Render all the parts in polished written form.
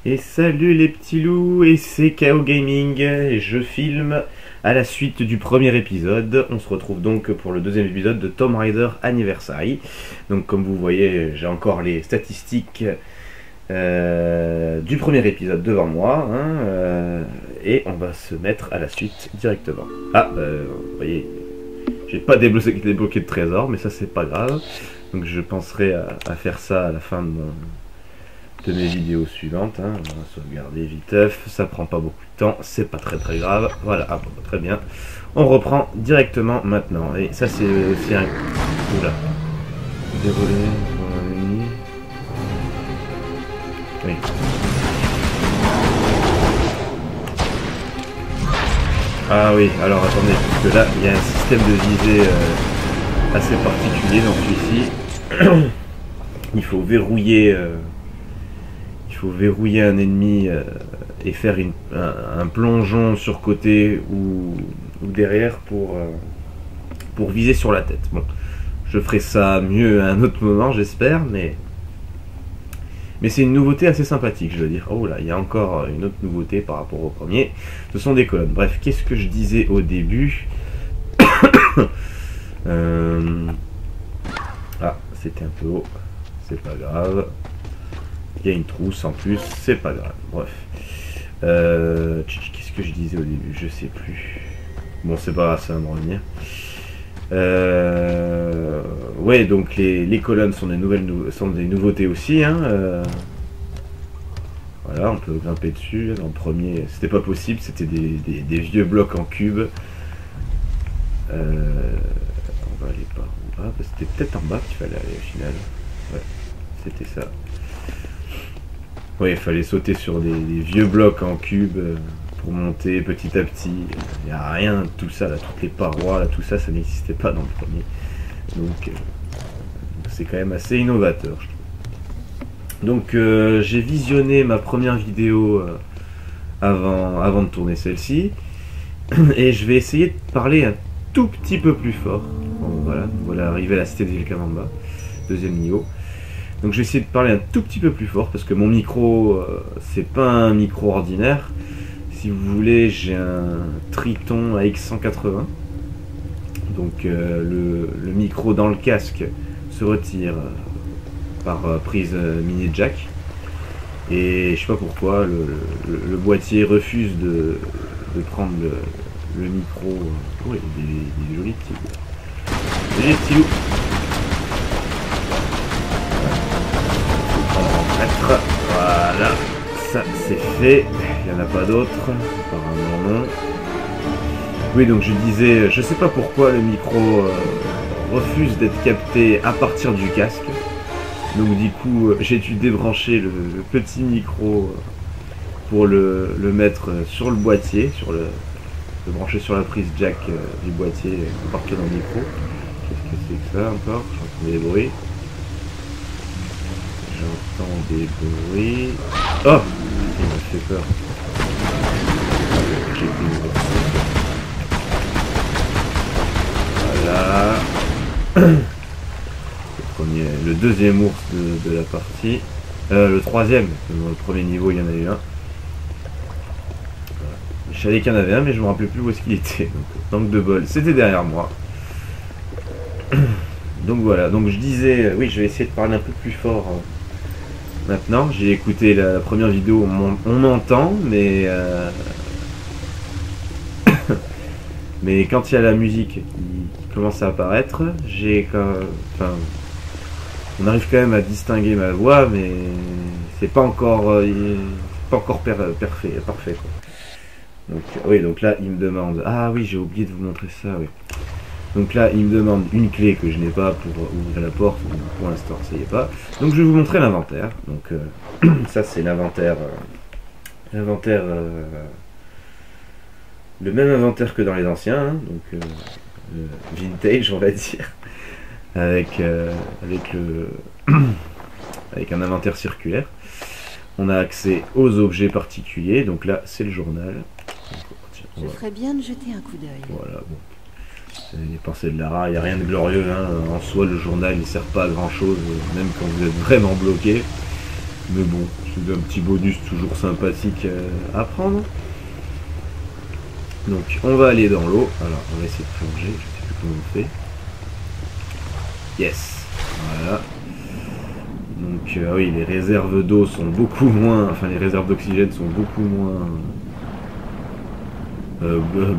Et salut les petits loups, et c'est KO Gaming, et je filme à la suite du premier épisode. On se retrouve donc pour le deuxième épisode de Tomb Raider Anniversary. Donc comme vous voyez, j'ai encore les statistiques du premier épisode devant moi, et on va se mettre à la suite directement. Vous voyez, j'ai pas débloqué de trésor, mais ça c'est pas grave. Donc je penserai à faire ça à la fin de mes vidéos suivantes. On va sauvegarder viteuf, ça prend pas beaucoup de temps, c'est pas très grave. Voilà, très bien. On reprend directement maintenant. Et ça c'est aussi un... Oula. Désolé pour l'ennemi. Oui. Ah oui, alors attendez, parce que là il y a un système de visée assez particulier dans celui-ci. Il faut verrouiller un ennemi et faire un plongeon sur côté ou derrière pour viser sur la tête. Bon, je ferai ça mieux à un autre moment, j'espère, mais c'est une nouveauté assez sympathique, je veux dire. Oh là, il y a encore une autre nouveauté par rapport au premier. Ce sont des colonnes. Bref, qu'est-ce que je disais au début? Ah, c'était un peu haut. C'est pas grave. Il y a une trousse en plus, c'est pas grave. Bref. Qu'est-ce que je disais au début? Je sais plus. Bon, c'est pas grave, ça va me revenir. Ouais, donc les colonnes sont des nouveautés aussi. Voilà, on peut grimper dessus. Dans le premier, c'était pas possible, c'était des vieux blocs en cube. On va aller par où? Ah, c'était peut-être en bas qu'il fallait aller au final. Ouais, c'était ça. Oui, il fallait sauter sur des vieux blocs en cube pour monter petit à petit. Il n'y a rien de tout ça, là, toutes les parois, là, tout ça, ça n'existait pas dans le premier. Donc c'est quand même assez innovateur, je trouve. Donc j'ai visionné ma première vidéo avant de tourner celle-ci. Et je vais essayer de parler un tout petit peu plus fort. Bon, voilà arrivé à la cité de Vilcabamba, deuxième niveau. Donc je vais essayer de parler un tout petit peu plus fort parce que mon micro, c'est pas un micro ordinaire. Si vous voulez, j'ai un Triton AX180. Donc le micro dans le casque se retire par prise mini jack. Et je sais pas pourquoi, le boîtier refuse de prendre le micro. Oh, il y a des jolis petits. Des petits loups. Voilà, ça c'est fait. Il n'y en a pas d'autres, apparemment non. Oui, donc je disais, je sais pas pourquoi le micro refuse d'être capté à partir du casque. Donc du coup, j'ai dû débrancher le petit micro pour le mettre sur le boîtier, le brancher sur la prise jack du boîtier à partir d'un micro. Qu'est-ce que c'est que ça encore? J'entends des bruits. J'entends des bruits. Oh! Il m'a fait peur. J'ai Voilà. Le deuxième ours de la partie. Le troisième. Dans le premier niveau, il y en a eu un. Je savais qu'il y en avait un, mais je me rappelais plus où est-ce qu'il était. Donc de bol. C'était derrière moi. Donc voilà. Donc je disais, oui, je vais essayer de parler un peu plus fort. Maintenant, j'ai écouté la première vidéo, on m'entend, mais mais quand il y a la musique qui commence à apparaître, on arrive quand même à distinguer ma voix, mais c'est pas encore parfait quoi. Donc oui, donc là il me demande, ah oui, j'ai oublié de vous montrer ça, oui. Donc là, il me demande une clé que je n'ai pas pour ouvrir la porte. Pour l'instant, ça y est pas. Donc je vais vous montrer l'inventaire. Donc ça, c'est l'inventaire. Le même inventaire que dans les anciens. Donc vintage, on va dire. Avec un inventaire circulaire. On a accès aux objets particuliers. Donc là, c'est le journal. Je ferais bien de jeter un coup d'œil. Voilà, bon. Les pensées de Lara, il n'y a rien de glorieux, en soi le journal ne sert pas à grand chose, même quand vous êtes vraiment bloqué. Mais bon, c'est un petit bonus toujours sympathique à prendre. Donc on va aller dans l'eau. Alors on va essayer de plonger, je sais plus comment on fait. Yes. Voilà. Donc oui, les réserves d'eau sont beaucoup moins, enfin les réserves d'oxygène sont beaucoup moins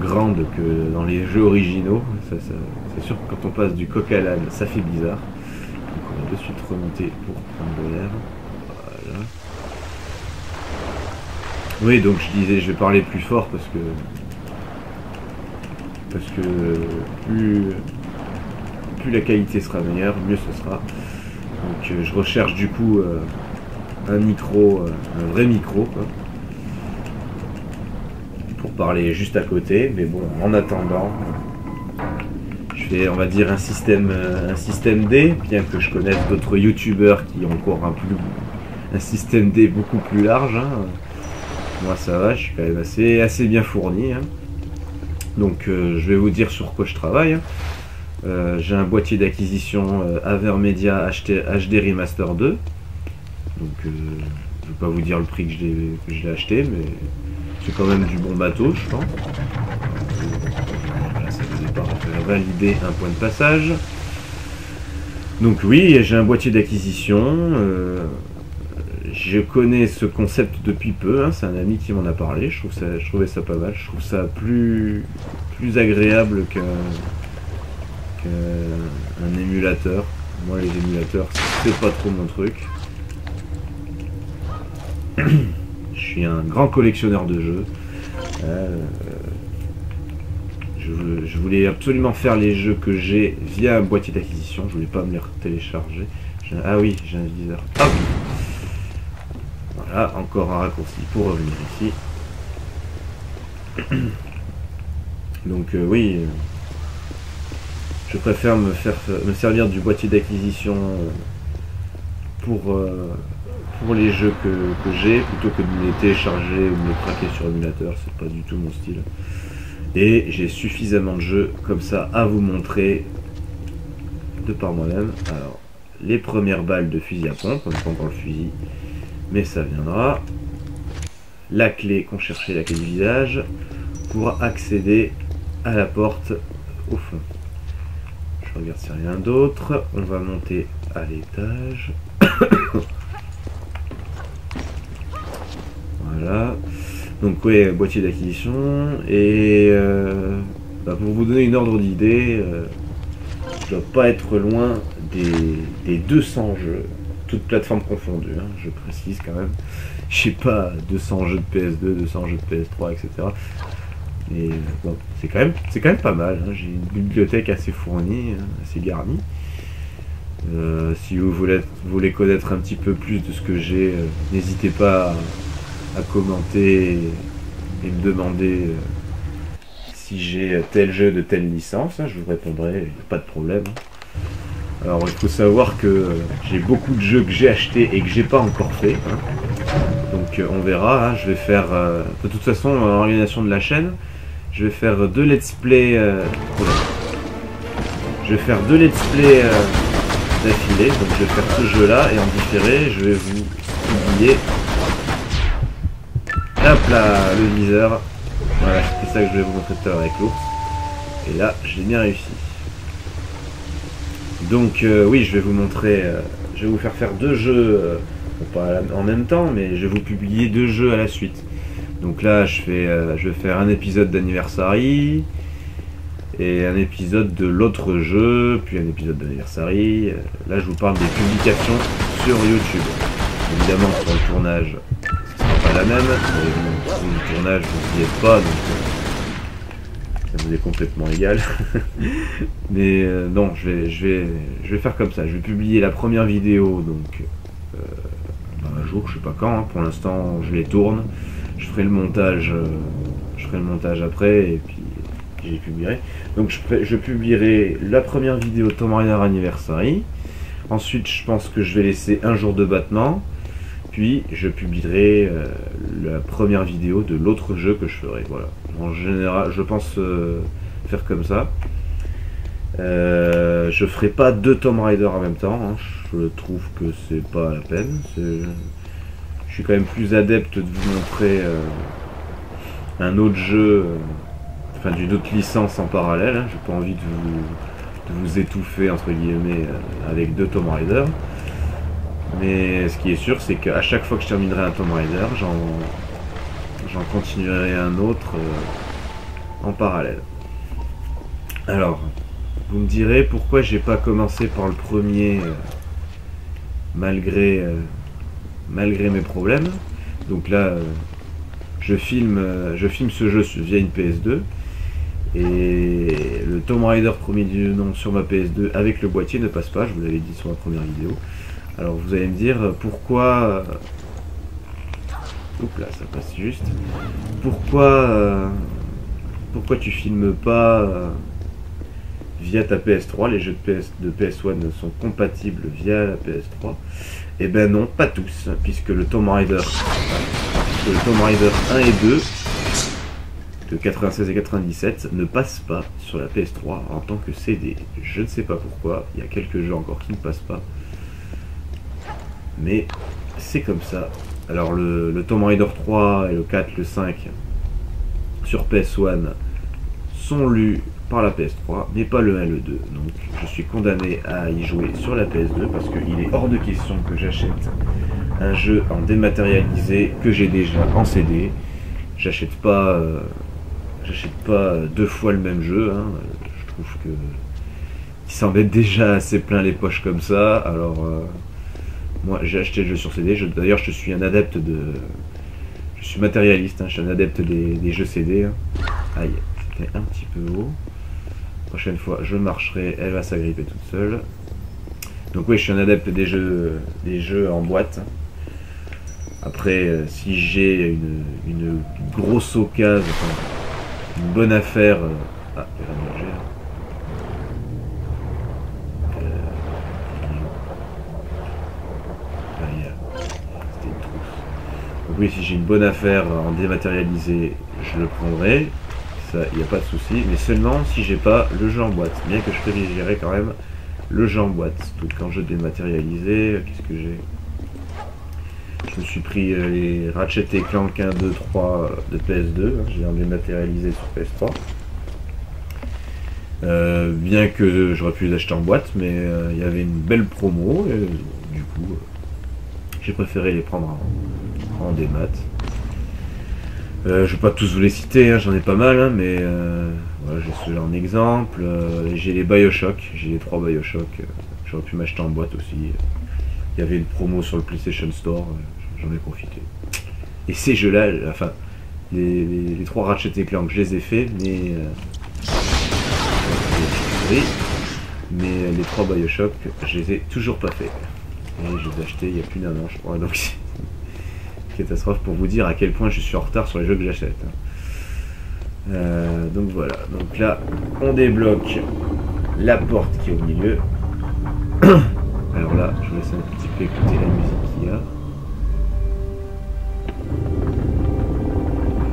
grandes que dans les jeux originaux. C'est sûr que quand on passe du coq à l'âne, ça fait bizarre. Donc on va de suite remonter pour prendre de l'air. Voilà. Oui, donc je disais, je vais parler plus fort parce que plus la qualité sera meilleure, mieux ce sera. Donc je recherche du coup un micro, un vrai micro quoi, pour parler juste à côté. Mais bon, en attendant, je fais, on va dire, un système D, bien que je connaisse d'autres youtubeurs qui ont encore un système D beaucoup plus large. Hein. Moi ça va, je suis quand même assez bien fourni. Hein. Donc je vais vous dire sur quoi je travaille. Hein. J'ai un boîtier d'acquisition Avermedia HD Remaster 2. Donc je vais pas vous dire le prix que je l'ai acheté, mais c'est quand même du bon bateau, je pense. Voilà, ça faisait pas valider un point de passage. Donc oui, j'ai un boîtier d'acquisition. Je connais ce concept depuis peu, hein, c'est un ami qui m'en a parlé, je trouvais ça pas mal, je trouve ça plus agréable qu'un émulateur. Moi les émulateurs c'est pas trop mon truc. Je suis un grand collectionneur de jeux. Je voulais absolument faire les jeux que j'ai via un boîtier d'acquisition, je voulais pas me les télécharger. Ah oui, j'ai un viseur. Hop. Voilà, encore un raccourci pour revenir ici. Donc oui, je préfère me servir du boîtier d'acquisition pour les jeux que j'ai, plutôt que de me les télécharger ou de me les craquer sur émulateur. C'est pas du tout mon style. Et j'ai suffisamment de jeux comme ça à vous montrer de par moi-même. Alors, les premières balles de fusil à pompe, on n'a pas encore le fusil, mais ça viendra. La clé qu'on cherchait, la clé du visage, pour accéder à la porte au fond. Je regarde s'il n'y a rien d'autre. On va monter à l'étage. Voilà. Donc oui, boîtier d'acquisition. Et pour vous donner une ordre d'idée, je dois pas être loin des 200 jeux, toutes plateformes confondues, hein, je précise quand même. Je sais pas, 200 jeux de PS2, 200 jeux de PS3, etc. Et bon, c'est quand même pas mal. Hein. J'ai une bibliothèque assez fournie, hein, assez garnie. Si vous voulez connaître un petit peu plus de ce que j'ai, n'hésitez pas à commenter et me demander si j'ai tel jeu de telle licence. Hein, je vous répondrai, pas de problème. Alors il faut savoir que j'ai beaucoup de jeux que j'ai achetés et que j'ai pas encore fait. Hein. Donc on verra. Hein, je vais faire de toute façon en organisation de la chaîne. Je vais faire deux let's play. Je vais faire deux let's play d'affilée. Donc je vais faire ce jeu-là et en différé, je vais vous publier. Hop là, le viseur. Voilà, c'est ça que je vais vous montrer tout à l'heure avec l'ours. Et là, j'ai bien réussi. Donc oui, je vais vous montrer. Je vais vous faire deux jeux, pas en même temps, mais je vais vous publier deux jeux à la suite. Donc là, je vais faire un épisode d'Anniversary et un épisode de l'autre jeu, puis un épisode d'Anniversary. Là, je vous parle des publications sur YouTube. Évidemment, sur le tournage, ce sera pas la même. Mais bon, le tournage, vous n'y êtes pas, donc ça vous est complètement égal. Mais non, je vais faire comme ça. Je vais publier la première vidéo, donc un jour, je sais pas quand. Hein. Pour l'instant, je les tourne. Je ferai le montage après et puis je les publierai. Donc je publierai la première vidéo Tomb Raider Anniversary. Ensuite, je pense que je vais laisser un jour de battement. Puis je publierai la première vidéo de l'autre jeu que je ferai. Voilà. En général, je pense faire comme ça. Je ferai pas deux Tomb Raider en même temps. Hein. Je trouve que c'est pas la peine. je suis quand même plus adepte de vous montrer un autre jeu, enfin d'une autre licence en parallèle. Hein. J'ai pas envie de vous étouffer entre guillemets avec 2 Tomb Raider. Mais ce qui est sûr, c'est qu'à chaque fois que je terminerai un Tomb Raider, j'en continuerai un autre en parallèle. Alors, vous me direz pourquoi j'ai pas commencé par le premier malgré mes problèmes. Donc là, je filme ce jeu via une PS2 et le Tomb Raider premier du nom sur ma PS2 avec le boîtier ne passe pas, je vous l'avais dit sur ma première vidéo. Alors vous allez me dire pourquoi... Oups là, ça passe juste. Pourquoi tu filmes pas via ta PS3? Les jeux de PS1 sont compatibles via la PS3. Eh ben non, pas tous, puisque le Tomb Raider 1 et 2 de 96 et 97 ne passe pas sur la PS3 en tant que CD. Je ne sais pas pourquoi, il y a quelques jeux encore qui ne passent pas. Mais c'est comme ça. Alors le Tomb Raider 3 et le 4, le 5 sur PS1 sont lus par la PS3, mais pas le 1 et le 2. Donc je suis condamné à y jouer sur la PS2 parce qu'il est hors de question que j'achète un jeu en dématérialisé que j'ai déjà en CD. J'achète pas 2 fois le même jeu. Hein. Je trouve que ils s'en mettent déjà assez plein les poches comme ça. Alors moi j'ai acheté le jeu sur CD. D'ailleurs je suis un adepte de... Je suis matérialiste, hein. Je suis un adepte des jeux CD. Hein. Aïe, c'était un petit peu haut. Prochaine fois je marcherai, elle va s'agripper toute seule. Donc oui, je suis un adepte des jeux en boîte. Après, si j'ai une grosse occasion, enfin, une bonne affaire... Ah, il va manger là. C'était une trousse. Donc oui, si j'ai une bonne affaire en dématérialisé, je le prendrai. Ça, il n'y a pas de souci. Mais seulement si j'ai pas le jeu en boîte. Bien que je privilégierais quand même le jeu en boîte. Donc en jeu dématérialisé, qu'est-ce que j'ai? Je me suis pris les Ratchet & Clank 1, 2, 3 de PS2. Hein, j'ai en dématérialisé sur PS3. Bien que j'aurais pu les acheter en boîte, mais il y avait une belle promo. Et, du coup, j'ai préféré les prendre en démat. Je vais pas tous vous les citer, hein, j'en ai pas mal, hein, mais voilà, j'ai ceux-là en exemple. J'ai les Bioshock, j'ai les 3 Bioshock. J'aurais pu m'acheter en boîte aussi. Il y avait une promo sur le PlayStation Store, j'en ai profité. Et ces jeux-là, enfin, les 3 Ratchet & Clank, je les ai fait, mais les 3 Bioshock, je les ai toujours pas fait. Et je les ai achetés il y a plus d'1 an, je crois, donc c'est une catastrophe pour vous dire à quel point je suis en retard sur les jeux que j'achète. Donc voilà, donc là, on débloque la porte qui est au milieu. Alors là, je vous laisse un petit peu écouter la musique qu'il y a.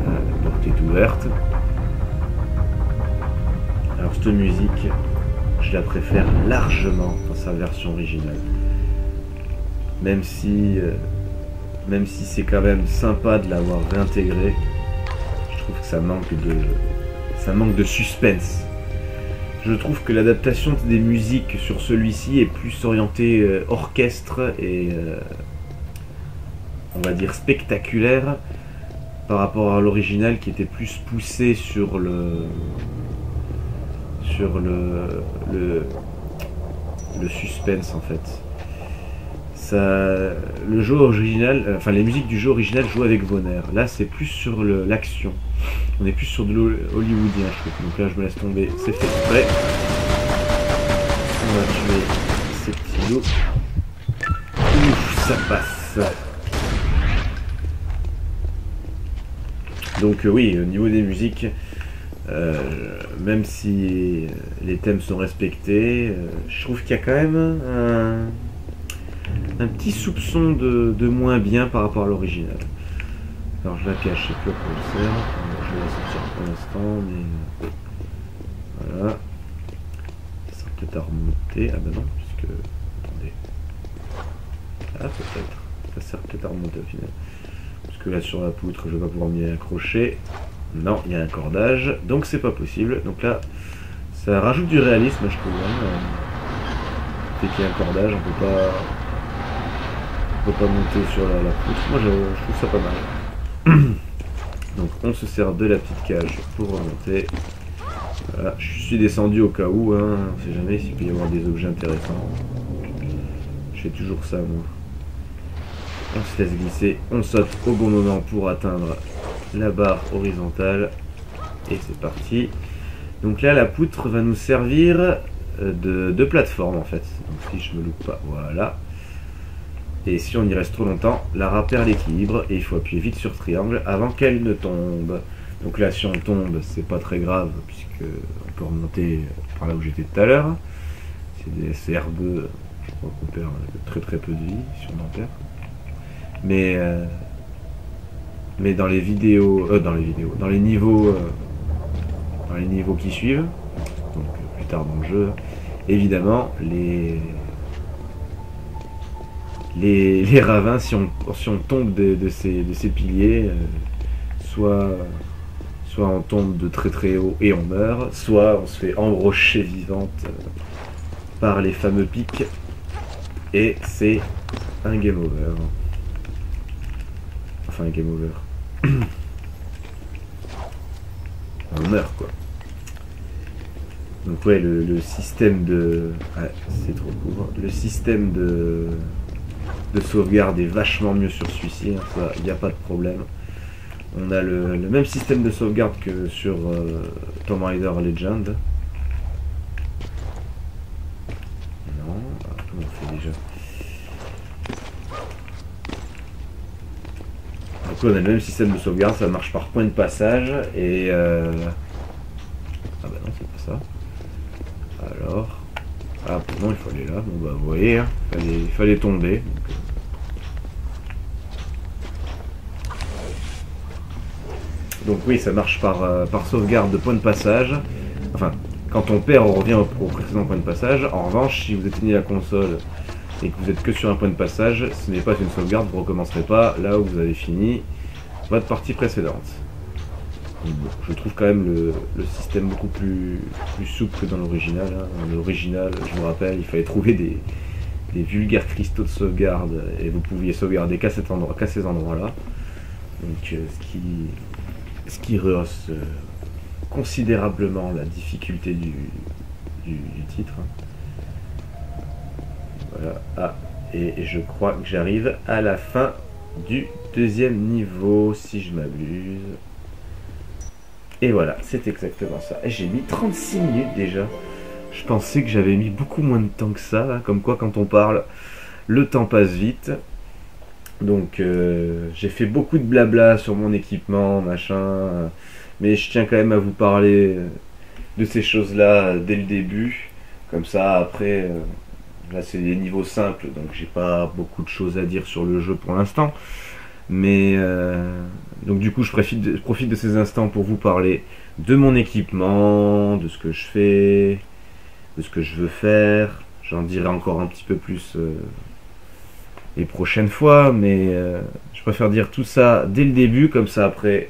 Voilà, la porte est ouverte. Alors cette musique, je la préfère largement dans sa version originale. Même si c'est quand même sympa de l'avoir réintégré, je trouve que ça manque de suspense. Je trouve que l'adaptation des musiques sur celui-ci est plus orientée orchestre et on va dire spectaculaire par rapport à l'original qui était plus poussé sur le suspense en fait. Le jeu original, enfin les musiques du jeu original jouent avec vos nerfs. Là c'est plus sur l'action. On est plus sur de hollywoodien je trouve. Donc là je me laisse tomber, c'est fait exprès. On va tuer ces petits loups. Ouf, ça passe. Donc oui, au niveau des musiques, même si les thèmes sont respectés, je trouve qu'il y a quand même un petit soupçon de moins bien par rapport à l'original. Alors je la cache, c'est plus pour le faire. Je vais la sortir pour l'instant, mais voilà. Ça sert peut-être à remonter. Ah bah non, puisque. Attendez. Ah peut-être. Ça sert peut-être à remonter au final. Parce que là sur la poutre, je vais pas pouvoir m'y accrocher. Non, il y a un cordage, donc c'est pas possible. Donc là, ça rajoute du réalisme, je trouve. Dès qu'il y a un cordage, on peut pas monter sur la poutre. Moi, je trouve ça pas mal. Donc on se sert de la petite cage pour remonter. Voilà, je suis descendu au cas où, hein, on sait jamais s'il peut y avoir des objets intéressants. Je fais toujours ça, moi. On se laisse glisser, on saute au bon moment pour atteindre la barre horizontale. Et c'est parti. Donc là, la poutre va nous servir de plateforme, en fait. Donc si je me loupe pas, voilà. Et si on y reste trop longtemps, la râpe perd l'équilibre et il faut appuyer vite sur triangle avant qu'elle ne tombe. Donc là, si on tombe, c'est pas très grave puisque on peut remonter par là où j'étais tout à l'heure. C'est herbeux, je crois qu'on perd très peu de vie si on en perd. Mais dans les niveaux qui suivent, donc plus tard dans le jeu, évidemment les ravins, si on tombe de ces piliers, soit on tombe de très haut et on meurt, soit on se fait embrocher vivante par les fameux pics et c'est un game over. Enfin un game over. On meurt quoi. Donc ouais, le système de... Ouais, c'est trop court. Le système de sauvegarde est vachement mieux sur celui-ci, hein, ça, il n'y a pas de problème. On a le même système de sauvegarde que sur Tomb Raider Legend. Non, comment on fait déjà? Donc on a le même système de sauvegarde, ça marche par point de passage et... Ah bah non, c'est pas ça. Alors... Ah non, il faut aller là, bon bah vous voyez, hein, il fallait tomber. Donc oui, ça marche par sauvegarde de point de passage. Enfin, quand on perd, on revient au précédent point de passage. En revanche, si vous éteignez la console et que vous êtes que sur un point de passage, ce n'est pas une sauvegarde, vous ne recommencerez pas là où vous avez fini votre partie précédente. Donc, bon, je trouve quand même le système beaucoup plus souple que dans l'original. Hein. Dans l'original, je vous rappelle, il fallait trouver des vulgaires cristaux de sauvegarde et vous pouviez sauvegarder qu'à ces endroits-là. Donc ce qui rehausse considérablement la difficulté du titre. Voilà. Ah, et je crois que j'arrive à la fin du deuxième niveau, si je m'abuse. Et voilà, c'est exactement ça. Et j'ai mis 36 minutes déjà. Je pensais que j'avais mis beaucoup moins de temps que ça. Hein. Comme quoi, quand on parle, le temps passe vite. Donc j'ai fait beaucoup de blabla sur mon équipement, machin, mais je tiens quand même à vous parler de ces choses-là dès le début. Comme ça, après, là c'est des niveaux simples, donc j'ai pas beaucoup de choses à dire sur le jeu pour l'instant. Mais donc du coup, je profite de ces instants pour vous parler de mon équipement, de ce que je fais, de ce que je veux faire. J'en dirai encore un petit peu plus les prochaines fois, mais je préfère dire tout ça dès le début, comme ça après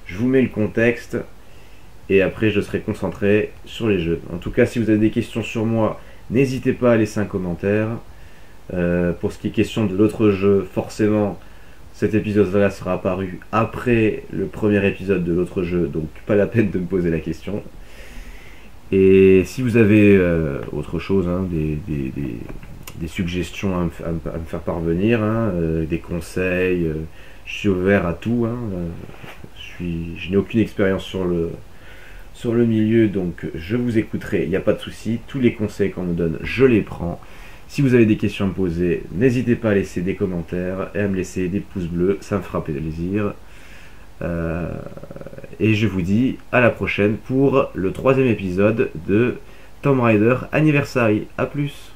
je vous mets le contexte et après je serai concentré sur les jeux. En tout cas, si vous avez des questions sur moi, n'hésitez pas à laisser un commentaire. Pour ce qui est question de l'autre jeu, forcément cet épisode-là sera apparu après le premier épisode de l'autre jeu, donc pas la peine de me poser la question. Et si vous avez autre chose, hein, des suggestions à me faire parvenir, hein, des conseils, je suis ouvert à tout. Hein, je n'ai aucune expérience sur le milieu, donc je vous écouterai, il n'y a pas de souci. Tous les conseils qu'on me donne, je les prends. Si vous avez des questions à me poser, n'hésitez pas à laisser des commentaires et à me laisser des pouces bleus, ça me fera plaisir. Et je vous dis à la prochaine pour le 3e épisode de Tomb Raider Anniversary. A plus.